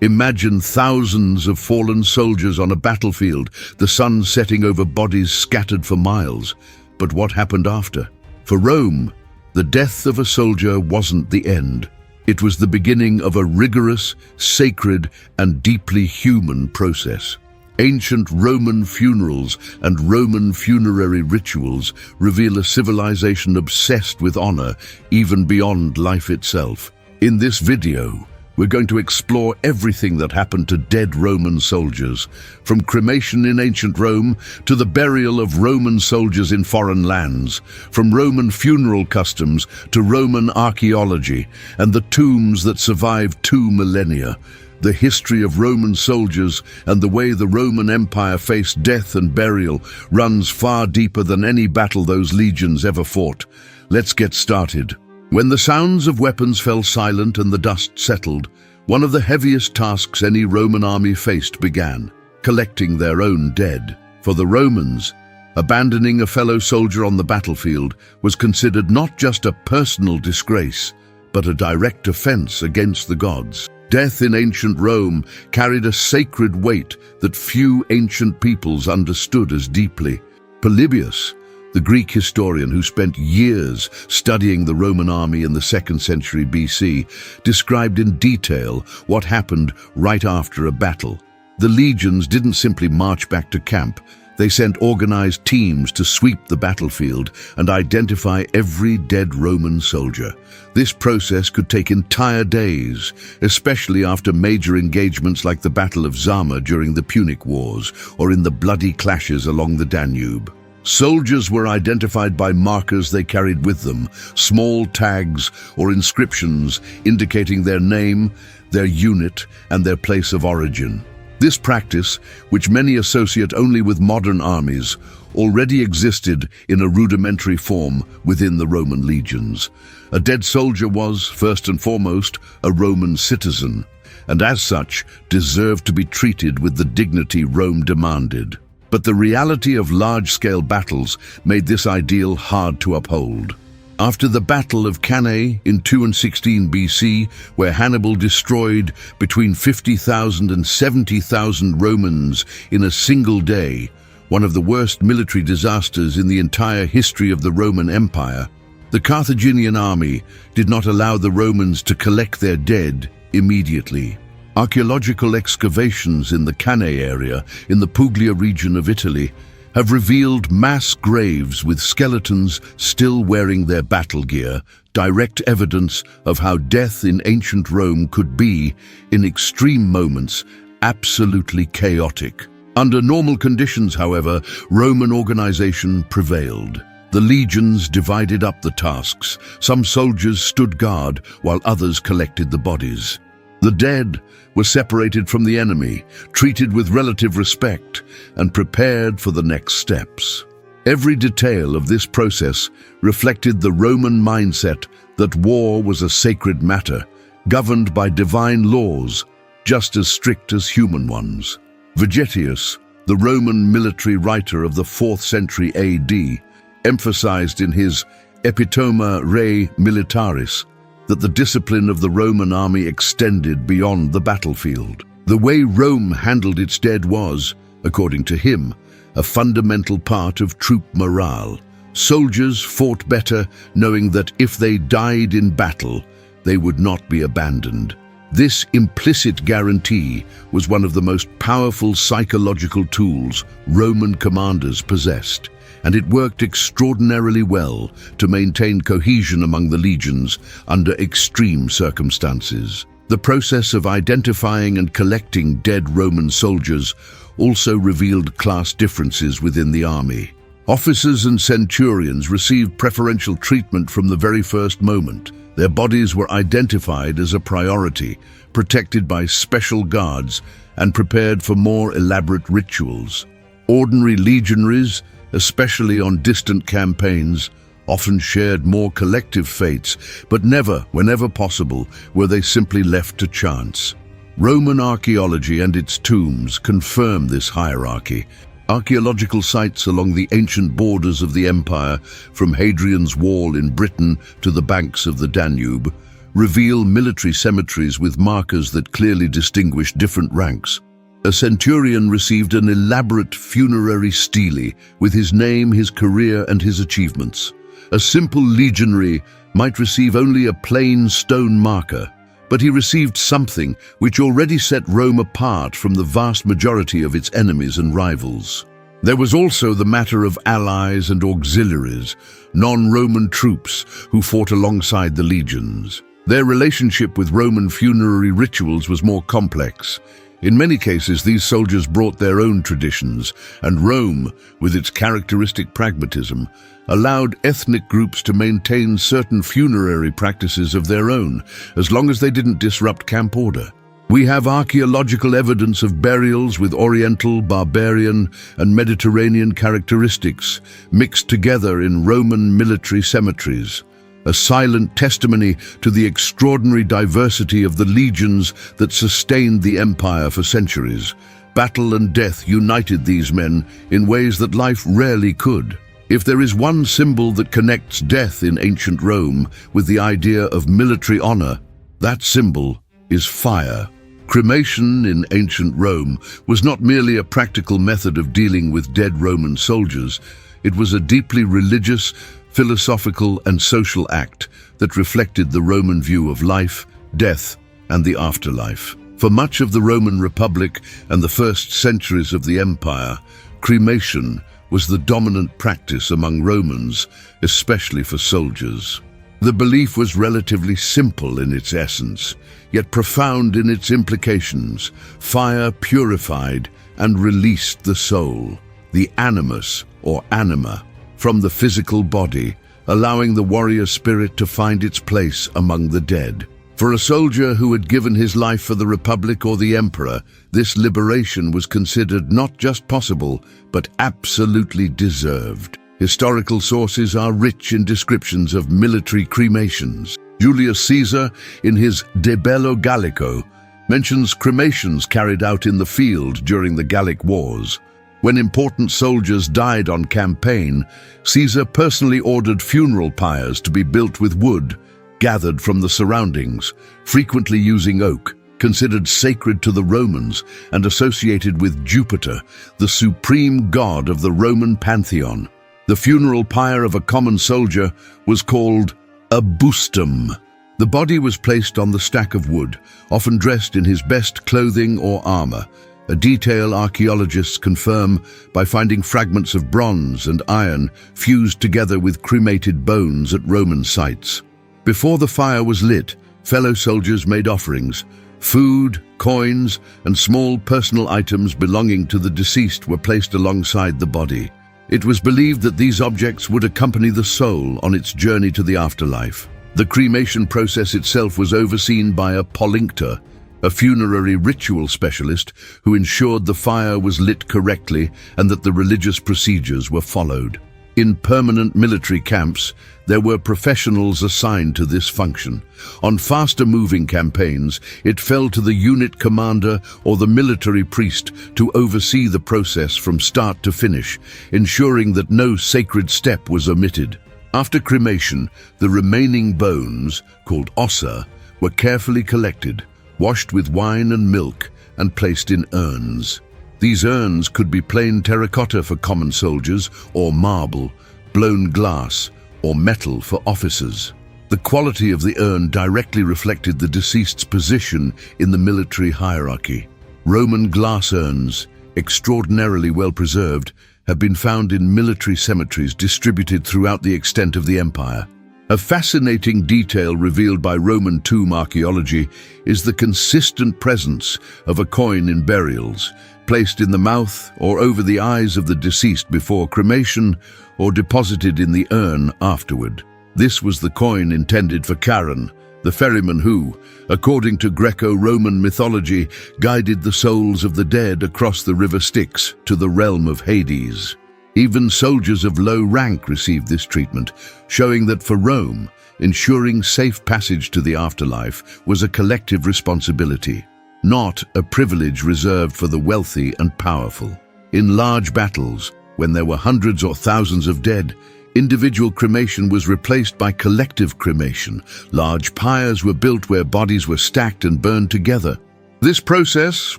Imagine thousands of fallen soldiers on a battlefield, the sun setting over bodies scattered for miles. But what happened after? For Rome, the death of a soldier wasn't the end. It was the beginning of a rigorous, sacred, and deeply human process. Ancient Roman funerals and Roman funerary rituals reveal a civilization obsessed with honor, even beyond life itself. In this video, we're going to explore everything that happened to dead Roman soldiers, from cremation in ancient Rome to the burial of Roman soldiers in foreign lands, from Roman funeral customs to Roman archaeology and the tombs that survived 2 millennia. The history of Roman soldiers and the way the Roman Empire faced death and burial runs far deeper than any battle those legions ever fought. Let's get started. When the sounds of weapons fell silent and the dust settled, one of the heaviest tasks any Roman army faced began: collecting their own dead. For the Romans, abandoning a fellow soldier on the battlefield was considered not just a personal disgrace, but a direct offense against the gods. Death in ancient Rome carried a sacred weight that few ancient peoples understood as deeply. Polybius, the Greek historian who spent years studying the Roman army in the 2nd century BC, described in detail what happened right after a battle. The legions didn't simply march back to camp. They sent organized teams to sweep the battlefield and identify every dead Roman soldier. This process could take entire days, especially after major engagements like the Battle of Zama during the Punic Wars or in the bloody clashes along the Danube. Soldiers were identified by markers they carried with them, small tags or inscriptions indicating their name, their unit, and their place of origin. This practice, which many associate only with modern armies, already existed in a rudimentary form within the Roman legions. A dead soldier was, first and foremost, a Roman citizen, and as such deserved to be treated with the dignity Rome demanded. But the reality of large-scale battles made this ideal hard to uphold. After the Battle of Cannae in 216 BC, where Hannibal destroyed between 50,000 and 70,000 Romans in a single day, one of the worst military disasters in the entire history of the Roman Empire, the Carthaginian army did not allow the Romans to collect their dead immediately. Archaeological excavations in the Cannae area in the Puglia region of Italy have revealed mass graves with skeletons still wearing their battle gear, direct evidence of how death in ancient Rome could be, in extreme moments, absolutely chaotic. Under normal conditions, however, Roman organization prevailed. The legions divided up the tasks. Some soldiers stood guard while others collected the bodies. The dead were separated from the enemy, treated with relative respect, and prepared for the next steps. Every detail of this process reflected the Roman mindset that war was a sacred matter, governed by divine laws, just as strict as human ones. Vegetius, the Roman military writer of the 4th century AD, emphasized in his Epitome Rei Militaris that the discipline of the Roman army extended beyond the battlefield. The way Rome handled its dead was, according to him, a fundamental part of troop morale. Soldiers fought better knowing that if they died in battle, they would not be abandoned. This implicit guarantee was one of the most powerful psychological tools Roman commanders possessed, and it worked extraordinarily well to maintain cohesion among the legions under extreme circumstances. The process of identifying and collecting dead Roman soldiers also revealed class differences within the army. Officers and centurions received preferential treatment from the very first moment. Their bodies were identified as a priority, protected by special guards, and prepared for more elaborate rituals. Ordinary legionaries, especially on distant campaigns, often shared more collective fates, but never, whenever possible, were they simply left to chance. Roman archaeology and its tombs confirm this hierarchy. Archaeological sites along the ancient borders of the empire, from Hadrian's Wall in Britain to the banks of the Danube, reveal military cemeteries with markers that clearly distinguish different ranks. A centurion received an elaborate funerary stele with his name, his career, and his achievements. A simple legionary might receive only a plain stone marker, but he received something which already set Rome apart from the vast majority of its enemies and rivals. There was also the matter of allies and auxiliaries, non-Roman troops who fought alongside the legions. Their relationship with Roman funerary rituals was more complex. In many cases, these soldiers brought their own traditions, and Rome, with its characteristic pragmatism, allowed ethnic groups to maintain certain funerary practices of their own, as long as they didn't disrupt camp order. We have archaeological evidence of burials with Oriental, barbarian, and Mediterranean characteristics mixed together in Roman military cemeteries, a silent testimony to the extraordinary diversity of the legions that sustained the empire for centuries. Battle and death united these men in ways that life rarely could. If there is one symbol that connects death in ancient Rome with the idea of military honor, that symbol is fire. Cremation in ancient Rome was not merely a practical method of dealing with dead Roman soldiers. It was a deeply religious, philosophical, and social act that reflected the Roman view of life, death, and the afterlife. For much of the Roman Republic and the first centuries of the empire, cremation was the dominant practice among Romans, especially for soldiers. The belief was relatively simple in its essence, yet profound in its implications. Fire purified and released the soul, the animus or anima, from the physical body, allowing the warrior spirit to find its place among the dead. For a soldier who had given his life for the Republic or the Emperor, this liberation was considered not just possible, but absolutely deserved. Historical sources are rich in descriptions of military cremations. Julius Caesar, in his De Bello Gallico, mentions cremations carried out in the field during the Gallic Wars. When important soldiers died on campaign, Caesar personally ordered funeral pyres to be built with wood, gathered from the surroundings, frequently using oak, considered sacred to the Romans and associated with Jupiter, the supreme god of the Roman pantheon. The funeral pyre of a common soldier was called a bustum. The body was placed on the stack of wood, often dressed in his best clothing or armor, a detail archaeologists confirm by finding fragments of bronze and iron fused together with cremated bones at Roman sites. Before the fire was lit, fellow soldiers made offerings. Food, coins, and small personal items belonging to the deceased were placed alongside the body. It was believed that these objects would accompany the soul on its journey to the afterlife. The cremation process itself was overseen by a polinctor, a funerary ritual specialist who ensured the fire was lit correctly and that the religious procedures were followed. In permanent military camps, there were professionals assigned to this function. On faster-moving campaigns, it fell to the unit commander or the military priest to oversee the process from start to finish, ensuring that no sacred step was omitted. After cremation, the remaining bones, called ossa, were carefully collected, washed with wine and milk, and placed in urns. These urns could be plain terracotta for common soldiers, or marble, blown glass, or metal for officers. The quality of the urn directly reflected the deceased's position in the military hierarchy. Roman glass urns, extraordinarily well preserved, have been found in military cemeteries distributed throughout the extent of the empire. A fascinating detail revealed by Roman tomb archaeology is the consistent presence of a coin in burials, placed in the mouth or over the eyes of the deceased before cremation or deposited in the urn afterward. This was the coin intended for Charon, the ferryman who, according to Greco-Roman mythology, guided the souls of the dead across the river Styx to the realm of Hades. Even soldiers of low rank received this treatment, showing that for Rome, ensuring safe passage to the afterlife was a collective responsibility, not a privilege reserved for the wealthy and powerful. In large battles, when there were hundreds or thousands of dead, Individual cremation was replaced by collective cremation. Large pyres were built where bodies were stacked and burned together. This process,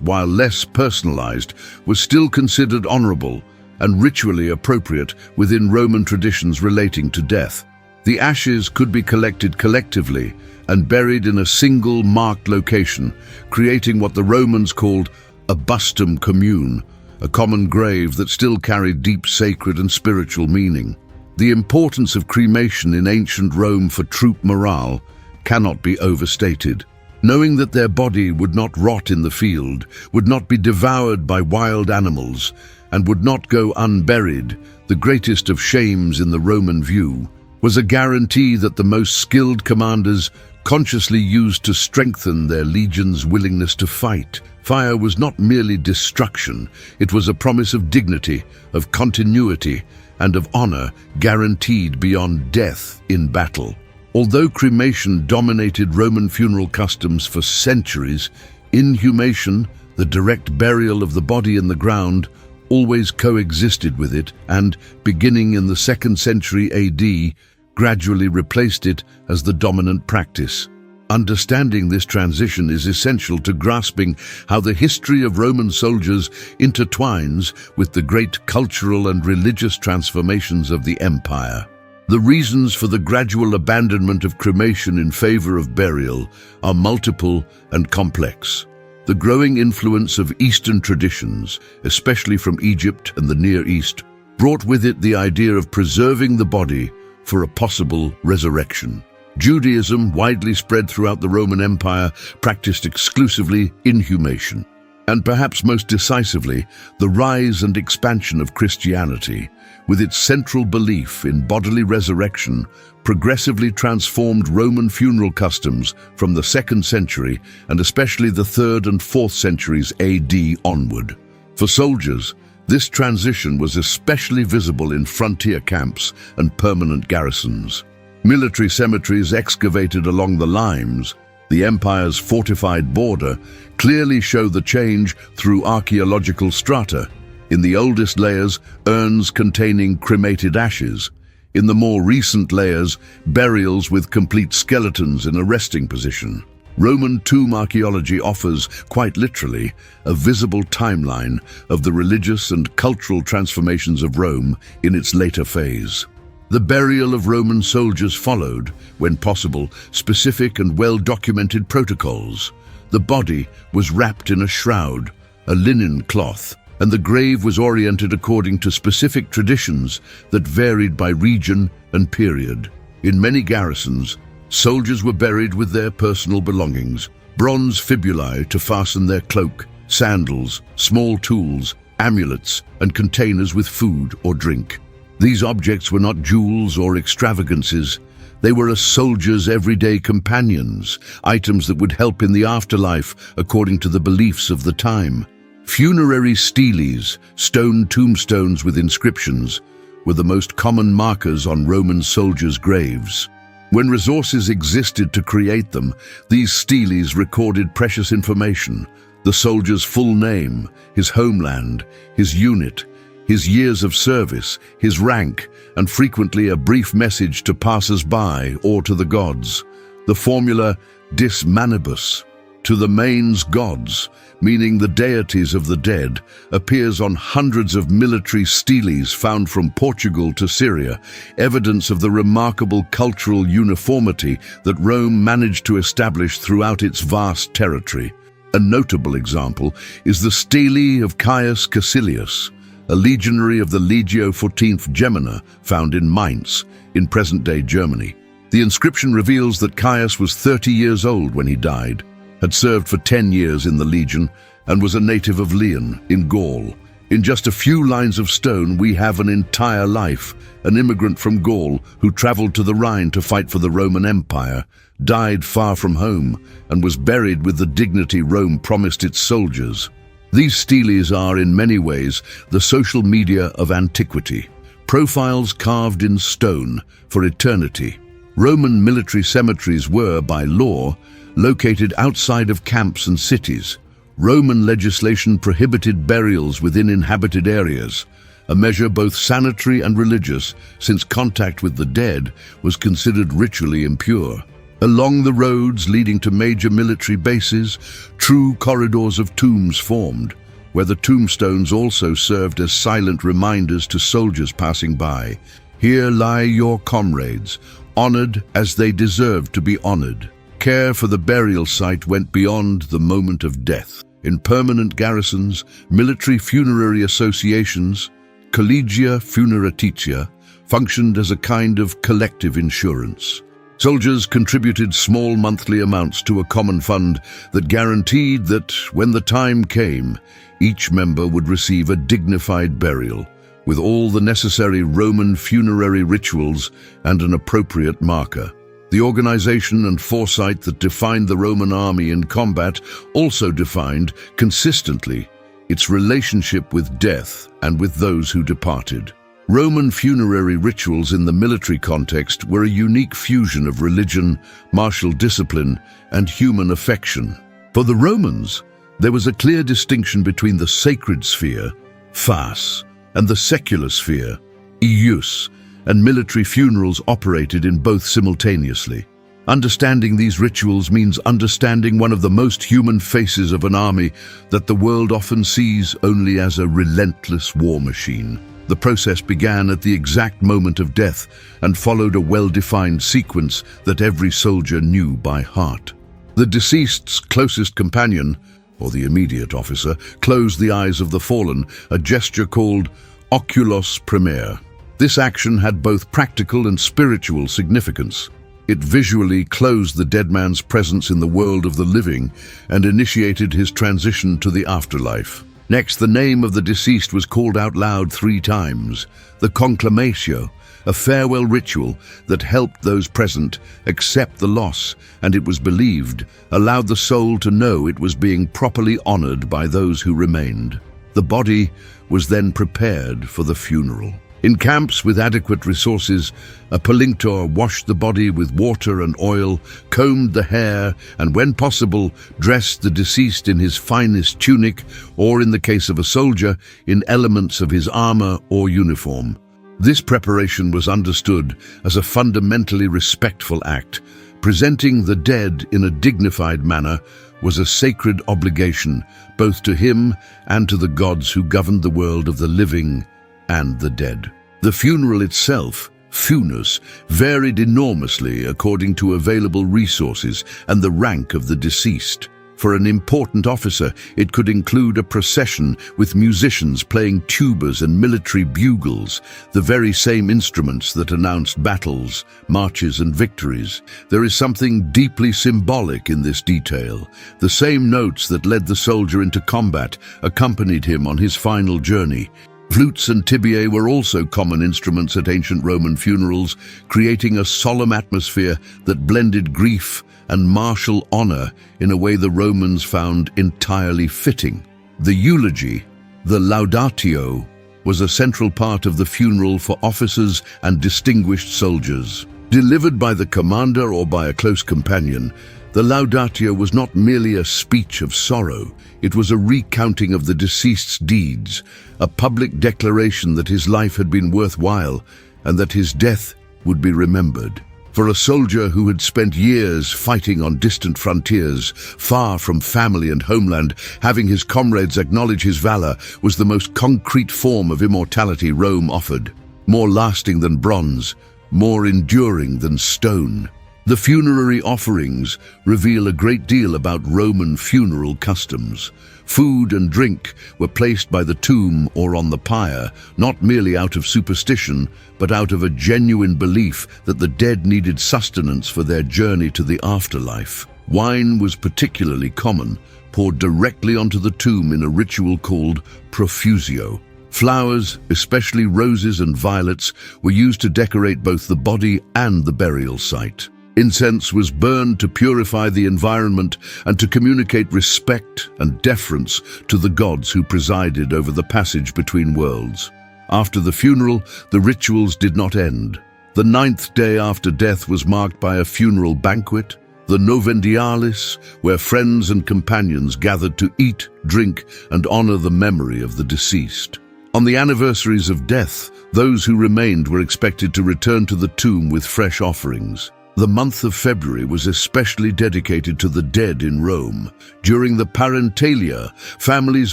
while less personalized, was still considered honorable and ritually appropriate within Roman traditions relating to death. The ashes could be collected collectively and buried in a single marked location, creating what the Romans called a bustum commune, a common grave that still carried deep sacred and spiritual meaning. The importance of cremation in ancient Rome for troop morale cannot be overstated. Knowing that their body would not rot in the field, would not be devoured by wild animals, and would not go unburied, the greatest of shames in the Roman view, was a guarantee that the most skilled commanders consciously used to strengthen their legion's willingness to fight. Fire was not merely destruction, it was a promise of dignity, of continuity, and of honor guaranteed beyond death in battle. Although cremation dominated Roman funeral customs for centuries, inhumation, the direct burial of the body in the ground, always coexisted with it and, beginning in the 2nd century AD, gradually replaced it as the dominant practice. Understanding this transition is essential to grasping how the history of Roman soldiers intertwines with the great cultural and religious transformations of the empire. The reasons for the gradual abandonment of cremation in favor of burial are multiple and complex. The growing influence of Eastern traditions, especially from Egypt and the Near East, brought with it the idea of preserving the body for a possible resurrection. Judaism, widely spread throughout the Roman Empire, practiced exclusively inhumation. And perhaps most decisively, the rise and expansion of Christianity, with its central belief in bodily resurrection, progressively transformed Roman funeral customs from the 2nd century and especially the 3rd and 4th centuries AD onward. For soldiers, this transition was especially visible in frontier camps and permanent garrisons. Military cemeteries excavated along the limes, the empire's fortified border, clearly show the change through archaeological strata. In the oldest layers, urns containing cremated ashes. In the more recent layers, burials with complete skeletons in a resting position. Roman tomb archaeology offers, quite literally, a visible timeline of the religious and cultural transformations of Rome in its later phase. The burial of Roman soldiers followed, when possible, specific and well-documented protocols. The body was wrapped in a shroud, a linen cloth, and the grave was oriented according to specific traditions that varied by region and period. In many garrisons, soldiers were buried with their personal belongings, bronze fibulae to fasten their cloak, sandals, small tools, amulets, and containers with food or drink. These objects were not jewels or extravagances. They were a soldier's everyday companions, items that would help in the afterlife according to the beliefs of the time. Funerary steles, stone tombstones with inscriptions, were the most common markers on Roman soldiers' graves. When resources existed to create them, these steles recorded precious information: the soldier's full name, his homeland, his unit, his years of service, his rank, and frequently a brief message to passers-by or to the gods. The formula dis manibus, to the manes gods, meaning the deities of the dead, appears on hundreds of military steles found from Portugal to Syria, evidence of the remarkable cultural uniformity that Rome managed to establish throughout its vast territory. A notable example is the stele of Caius Caecilius, a legionary of the Legio XIV Gemina found in Mainz, in present-day Germany. The inscription reveals that Caius was 30 years old when he died, had served for 10 years in the legion, and was a native of Lyon, in Gaul. In just a few lines of stone, we have an entire life: an immigrant from Gaul who traveled to the Rhine to fight for the Roman Empire, died far from home, and was buried with the dignity Rome promised its soldiers. These steles are, in many ways, the social media of antiquity, profiles carved in stone for eternity. Roman military cemeteries were, by law, located outside of camps and cities. Roman legislation prohibited burials within inhabited areas, a measure both sanitary and religious, since contact with the dead was considered ritually impure. Along the roads leading to major military bases, true corridors of tombs formed, where the tombstones also served as silent reminders to soldiers passing by. Here lie your comrades, honored as they deserved to be honored. Care for the burial site went beyond the moment of death. In permanent garrisons, military funerary associations, collegia funeratitia, functioned as a kind of collective insurance. Soldiers contributed small monthly amounts to a common fund that guaranteed that, when the time came, each member would receive a dignified burial, with all the necessary Roman funerary rituals and an appropriate marker. The organization and foresight that defined the Roman army in combat also defined, consistently, its relationship with death and with those who departed. Roman funerary rituals in the military context were a unique fusion of religion, martial discipline, and human affection. For the Romans, there was a clear distinction between the sacred sphere, fas, and the secular sphere, ius, and military funerals operated in both simultaneously. Understanding these rituals means understanding one of the most human faces of an army that the world often sees only as a relentless war machine. The process began at the exact moment of death and followed a well-defined sequence that every soldier knew by heart. The deceased's closest companion, or the immediate officer, closed the eyes of the fallen, a gesture called oculos primaire. This action had both practical and spiritual significance. It visually closed the dead man's presence in the world of the living and initiated his transition to the afterlife. Next, the name of the deceased was called out loud 3 times, the conclamatio, a farewell ritual that helped those present accept the loss, and it was believed allowed the soul to know it was being properly honored by those who remained. The body was then prepared for the funeral. In camps with adequate resources, a palintor washed the body with water and oil, combed the hair, and when possible, dressed the deceased in his finest tunic, or in the case of a soldier, in elements of his armor or uniform. This preparation was understood as a fundamentally respectful act. Presenting the dead in a dignified manner was a sacred obligation, both to him and to the gods who governed the world of the living and the dead. The funeral itself, funus, varied enormously according to available resources and the rank of the deceased. For an important officer, it could include a procession with musicians playing tubas and military bugles, the very same instruments that announced battles, marches, and victories. There is something deeply symbolic in this detail. The same notes that led the soldier into combat accompanied him on his final journey. Flutes and tibiae were also common instruments at ancient Roman funerals, creating a solemn atmosphere that blended grief and martial honor in a way the Romans found entirely fitting. The eulogy, the laudatio, was a central part of the funeral for officers and distinguished soldiers. Delivered by the commander or by a close companion, the laudatio was not merely a speech of sorrow. It was a recounting of the deceased's deeds, a public declaration that his life had been worthwhile and that his death would be remembered. For a soldier who had spent years fighting on distant frontiers, far from family and homeland, having his comrades acknowledge his valor was the most concrete form of immortality Rome offered, more lasting than bronze, more enduring than stone. The funerary offerings reveal a great deal about Roman funeral customs. Food and drink were placed by the tomb or on the pyre, not merely out of superstition, but out of a genuine belief that the dead needed sustenance for their journey to the afterlife. Wine was particularly common, poured directly onto the tomb in a ritual called profusio. Flowers, especially roses and violets, were used to decorate both the body and the burial site. Incense was burned to purify the environment and to communicate respect and deference to the gods who presided over the passage between worlds. After the funeral, the rituals did not end. The 9th day after death was marked by a funeral banquet, the novendialis, where friends and companions gathered to eat, drink, and honor the memory of the deceased. On the anniversaries of death, those who remained were expected to return to the tomb with fresh offerings. The month of February was especially dedicated to the dead in Rome. During the Parentalia, families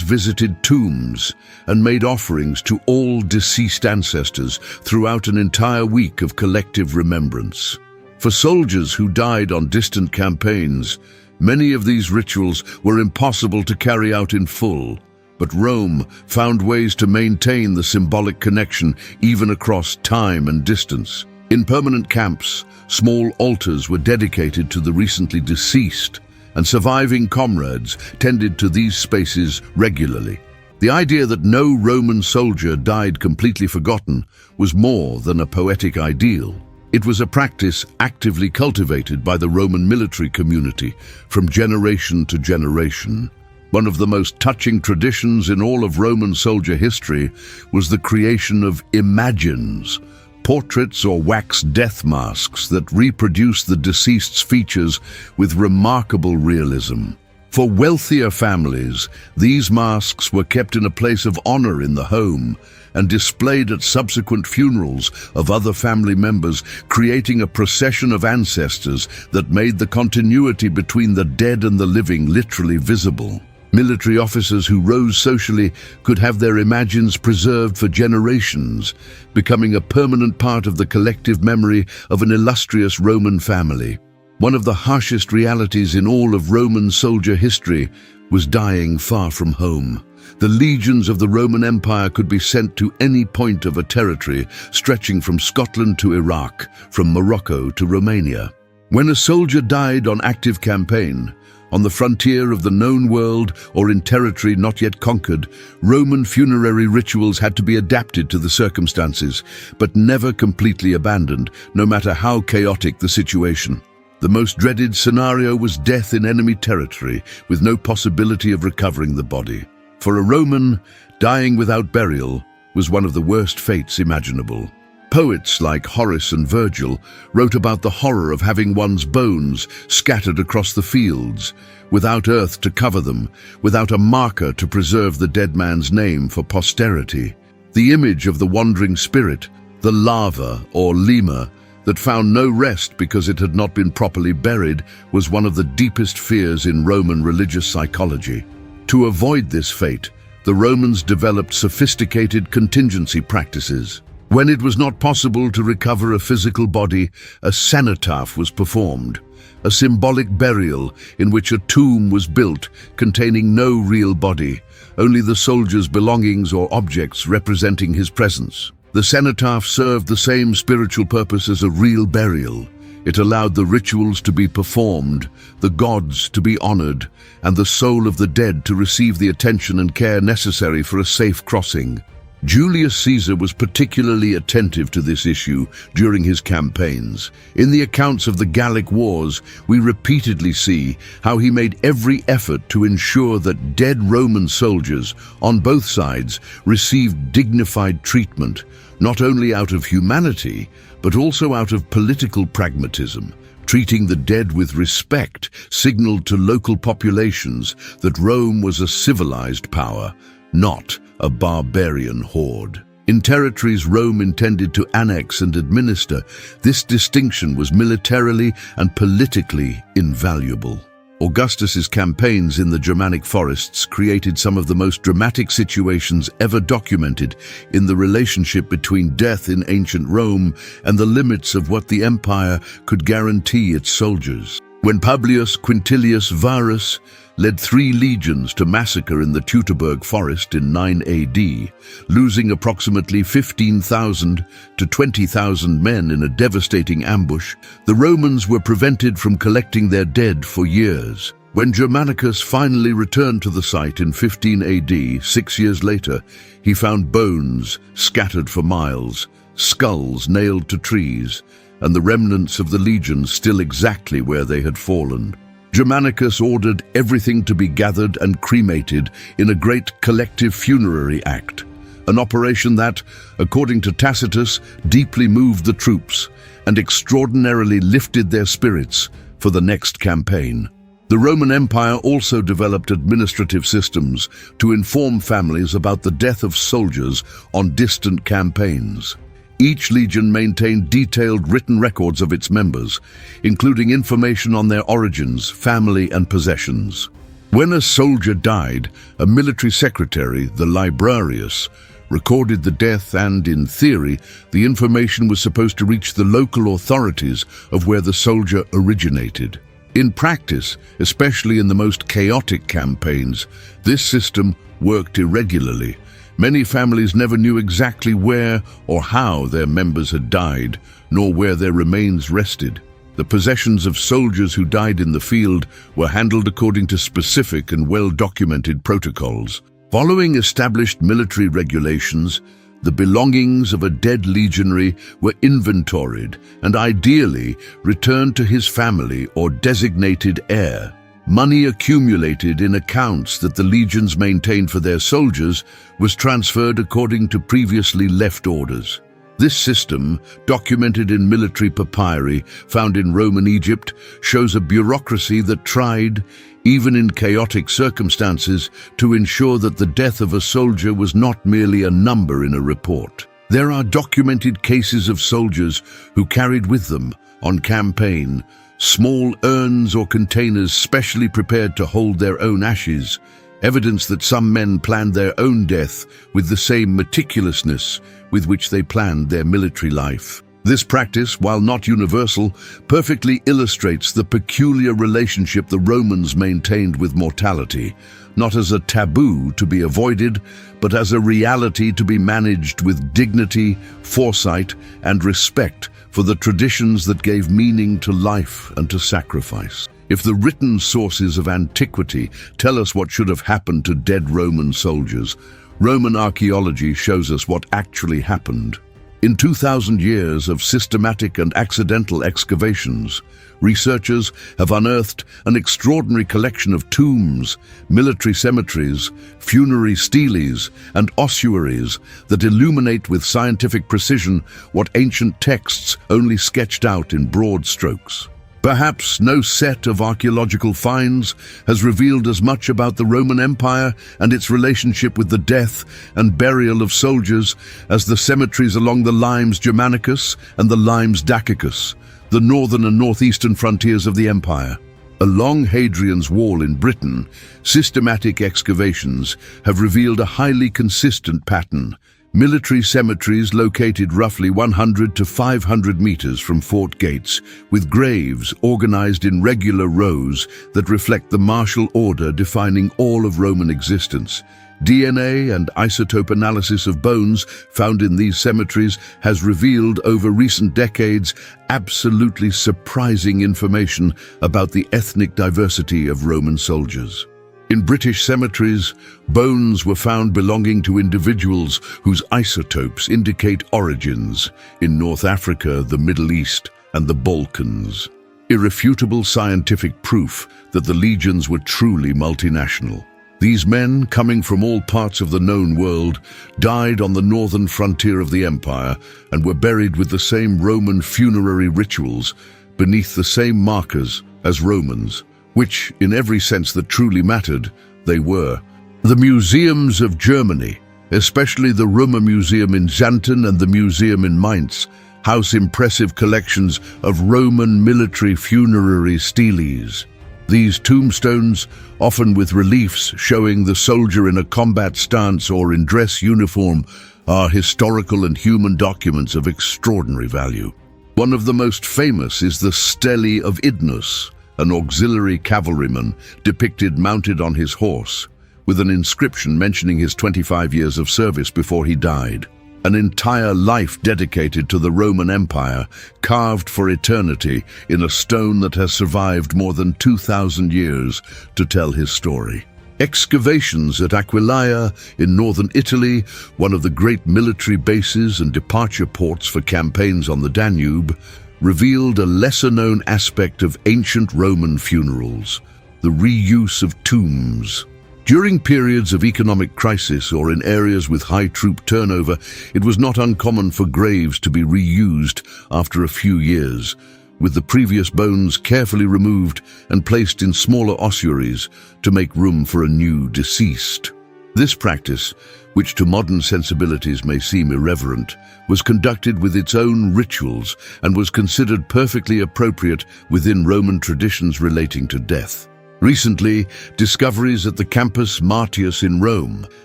visited tombs and made offerings to all deceased ancestors throughout an entire week of collective remembrance. For soldiers who died on distant campaigns, many of these rituals were impossible to carry out in full, but Rome found ways to maintain the symbolic connection even across time and distance. In permanent camps, small altars were dedicated to the recently deceased, and surviving comrades tended to these spaces regularly. The idea that no Roman soldier died completely forgotten was more than a poetic ideal. It was a practice actively cultivated by the Roman military community from generation to generation. One of the most touching traditions in all of Roman soldier history was the creation of imagines, portraits or wax death masks that reproduce the deceased's features with remarkable realism. For wealthier families, these masks were kept in a place of honor in the home and displayed at subsequent funerals of other family members, creating a procession of ancestors that made the continuity between the dead and the living literally visible. Military officers who rose socially could have their imagines preserved for generations, becoming a permanent part of the collective memory of an illustrious Roman family. One of the harshest realities in all of Roman soldier history was dying far from home. The legions of the Roman Empire could be sent to any point of a territory, stretching from Scotland to Iraq, from Morocco to Romania. When a soldier died on active campaign, on the frontier of the known world or in territory not yet conquered, Roman funerary rituals had to be adapted to the circumstances, but never completely abandoned, no matter how chaotic the situation. The most dreaded scenario was death in enemy territory, with no possibility of recovering the body. For a Roman, dying without burial was one of the worst fates imaginable. Poets like Horace and Virgil wrote about the horror of having one's bones scattered across the fields, without earth to cover them, without a marker to preserve the dead man's name for posterity. The image of the wandering spirit, the lava or lima, that found no rest because it had not been properly buried, was one of the deepest fears in Roman religious psychology. To avoid this fate, the Romans developed sophisticated contingency practices. When it was not possible to recover a physical body, a cenotaph was performed, a symbolic burial in which a tomb was built containing no real body, only the soldier's belongings or objects representing his presence. The cenotaph served the same spiritual purpose as a real burial. It allowed the rituals to be performed, the gods to be honored, and the soul of the dead to receive the attention and care necessary for a safe crossing. Julius Caesar was particularly attentive to this issue during his campaigns. In the accounts of the Gallic Wars, we repeatedly see how he made every effort to ensure that dead Roman soldiers on both sides received dignified treatment, not only out of humanity, but also out of political pragmatism. Treating the dead with respect signaled to local populations that Rome was a civilized power, not a barbarian horde. In territories Rome intended to annex and administer, this distinction was militarily and politically invaluable. Augustus's campaigns in the Germanic forests created some of the most dramatic situations ever documented in the relationship between death in ancient Rome and the limits of what the empire could guarantee its soldiers. When Publius Quintilius Varus led 3 legions to massacre in the Teutoburg forest in 9 AD, losing approximately 15,000 to 20,000 men in a devastating ambush, the Romans were prevented from collecting their dead for years. When Germanicus finally returned to the site in 15 AD, 6 years later, he found bones scattered for miles, skulls nailed to trees, and the remnants of the legions still exactly where they had fallen. Germanicus ordered everything to be gathered and cremated in a great collective funerary act, an operation that, according to Tacitus, deeply moved the troops and extraordinarily lifted their spirits for the next campaign. The Roman Empire also developed administrative systems to inform families about the death of soldiers on distant campaigns. Each legion maintained detailed written records of its members, including information on their origins, family, and possessions. When a soldier died, a military secretary, the librarius, recorded the death and, in theory, the information was supposed to reach the local authorities of where the soldier originated. In practice, especially in the most chaotic campaigns, this system worked irregularly. Many families never knew exactly where or how their members had died, nor where their remains rested. The possessions of soldiers who died in the field were handled according to specific and well-documented protocols. Following established military regulations, the belongings of a dead legionary were inventoried and ideally returned to his family or designated heir. Money accumulated in accounts that the legions maintained for their soldiers was transferred according to previously left orders. This system, documented in military papyri found in Roman Egypt, shows a bureaucracy that tried, even in chaotic circumstances, to ensure that the death of a soldier was not merely a number in a report. There are documented cases of soldiers who carried with them, on campaign, small urns or containers specially prepared to hold their own ashes, evidence that some men planned their own death with the same meticulousness with which they planned their military life. This practice, while not universal, perfectly illustrates the peculiar relationship the Romans maintained with mortality, not as a taboo to be avoided, but as a reality to be managed with dignity, foresight, and respect for the traditions that gave meaning to life and to sacrifice. If the written sources of antiquity tell us what should have happened to dead Roman soldiers, Roman archaeology shows us what actually happened. In 2,000 years of systematic and accidental excavations, researchers have unearthed an extraordinary collection of tombs, military cemeteries, funerary steles, and ossuaries that illuminate with scientific precision what ancient texts only sketched out in broad strokes. Perhaps no set of archaeological finds has revealed as much about the Roman Empire and its relationship with the death and burial of soldiers as the cemeteries along the Limes Germanicus and the Limes Dacicus, the northern and northeastern frontiers of the empire. Along Hadrian's Wall in Britain, systematic excavations have revealed a highly consistent pattern. Military cemeteries located roughly 100 to 500 meters from fort gates, with graves organized in regular rows that reflect the martial order defining all of Roman existence. DNA and isotope analysis of bones found in these cemeteries has revealed over recent decades absolutely surprising information about the ethnic diversity of Roman soldiers. In British cemeteries, bones were found belonging to individuals whose isotopes indicate origins in North Africa, the Middle East, and the Balkans. Irrefutable scientific proof that the legions were truly multinational. These men, coming from all parts of the known world, died on the northern frontier of the empire and were buried with the same Roman funerary rituals beneath the same markers as Romans, which, in every sense that truly mattered, they were. The museums of Germany, especially the Römer Museum in Xanten and the Museum in Mainz, house impressive collections of Roman military funerary steles. These tombstones, often with reliefs showing the soldier in a combat stance or in dress uniform, are historical and human documents of extraordinary value. One of the most famous is the Stele of Idnus, an auxiliary cavalryman depicted mounted on his horse, with an inscription mentioning his 25 years of service before he died. An entire life dedicated to the Roman Empire, carved for eternity in a stone that has survived more than 2,000 years to tell his story. Excavations at Aquileia in northern Italy, one of the great military bases and departure ports for campaigns on the Danube, revealed a lesser-known aspect of ancient Roman funerals, the reuse of tombs. During periods of economic crisis or in areas with high troop turnover, it was not uncommon for graves to be reused after a few years, with the previous bones carefully removed and placed in smaller ossuaries to make room for a new deceased. This practice, which to modern sensibilities may seem irreverent, was conducted with its own rituals and was considered perfectly appropriate within Roman traditions relating to death. Recently, discoveries at the Campus Martius in Rome,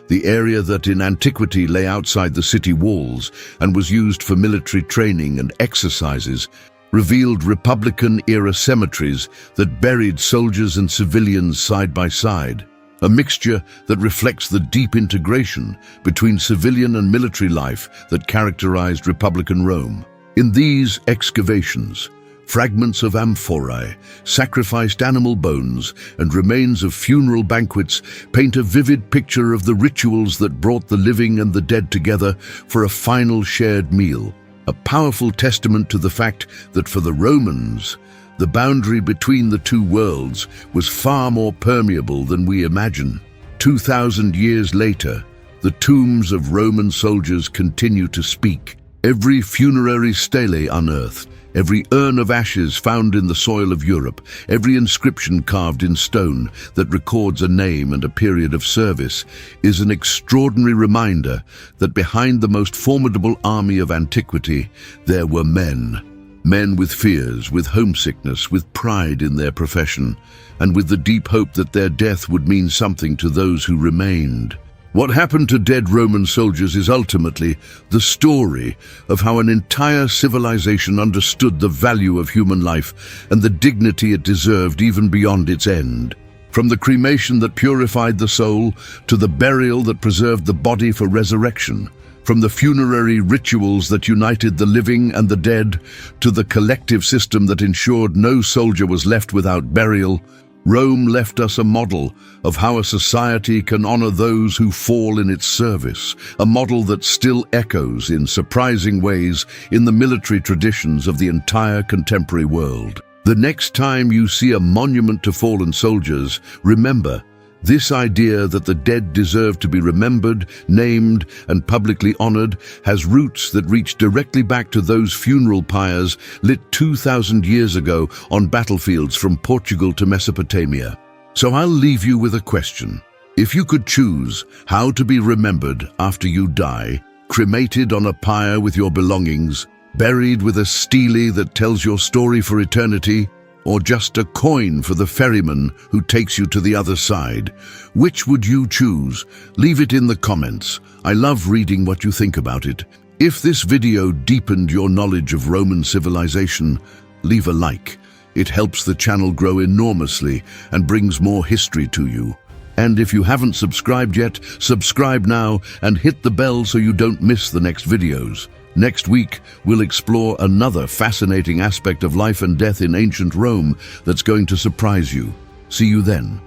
the area that in antiquity lay outside the city walls and was used for military training and exercises, revealed Republican-era cemeteries that buried soldiers and civilians side by side, a mixture that reflects the deep integration between civilian and military life that characterized Republican Rome. In these excavations, fragments of amphorae, sacrificed animal bones, and remains of funeral banquets paint a vivid picture of the rituals that brought the living and the dead together for a final shared meal, a powerful testament to the fact that for the Romans, the boundary between the two worlds was far more permeable than we imagine. 2,000 years later, the tombs of Roman soldiers continue to speak. Every funerary stele unearthed, every urn of ashes found in the soil of Europe, every inscription carved in stone that records a name and a period of service is an extraordinary reminder that behind the most formidable army of antiquity, there were men. Men with fears, with homesickness, with pride in their profession, and with the deep hope that their death would mean something to those who remained. What happened to dead Roman soldiers is ultimately the story of how an entire civilization understood the value of human life and the dignity it deserved even beyond its end. From the cremation that purified the soul to the burial that preserved the body for resurrection, from the funerary rituals that united the living and the dead to the collective system that ensured no soldier was left without burial, Rome left us a model of how a society can honor those who fall in its service, a model that still echoes in surprising ways in the military traditions of the entire contemporary world. The next time you see a monument to fallen soldiers, remember, this idea that the dead deserve to be remembered, named, and publicly honored has roots that reach directly back to those funeral pyres lit 2,000 years ago on battlefields from Portugal to Mesopotamia. So I'll leave you with a question. If you could choose how to be remembered after you die, cremated on a pyre with your belongings, buried with a stele that tells your story for eternity, or just a coin for the ferryman who takes you to the other side, which would you choose? Leave it in the comments. I love reading what you think about it. If this video deepened your knowledge of Roman civilization, leave a like. It helps the channel grow enormously and brings more history to you. And if you haven't subscribed yet, subscribe now and hit the bell so you don't miss the next videos. Next week, we'll explore another fascinating aspect of life and death in ancient Rome that's going to surprise you. See you then.